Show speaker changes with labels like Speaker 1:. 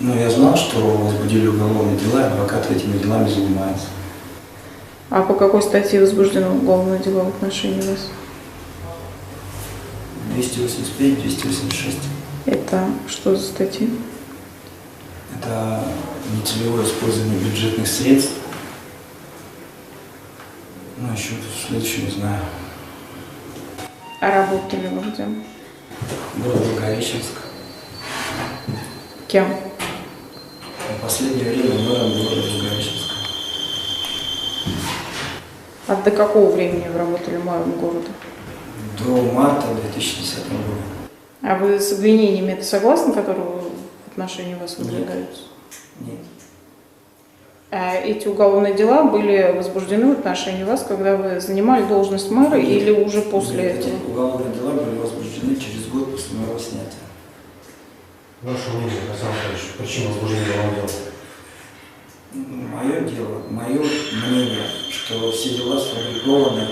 Speaker 1: Ну, я знал, что возбудили уголовные дела, и адвокаты этими делами занимаются.
Speaker 2: А по какой статье возбуждено уголовное дело в отношении вас?
Speaker 1: 285, 286.
Speaker 2: Это что за статьи?
Speaker 1: Это нецелевое использование бюджетных средств. Ну, еще следующее не знаю.
Speaker 2: А работали вы где?
Speaker 1: Город Благовещенск.
Speaker 2: Кем?
Speaker 1: В последнее время мэром города Благовещенска.
Speaker 2: А до какого времени вы работали мэром города?
Speaker 1: До марта 2010 года.
Speaker 2: А вы с обвинениями это согласны, которые в отношении вас выдвигаются?
Speaker 1: Нет.
Speaker 2: А эти уголовные дела были возбуждены в отношении вас, когда вы занимали должность мэра,
Speaker 1: Нет.
Speaker 2: или уже после
Speaker 1: Нет,
Speaker 2: этого?
Speaker 1: эти уголовные дела были возбуждены через год после моего снятия.
Speaker 3: Ваше мнение, Александр Анатольевич, причина возбуждения уголовного дела?
Speaker 1: Мое дело, мое мнение, что все дела сфабрикованы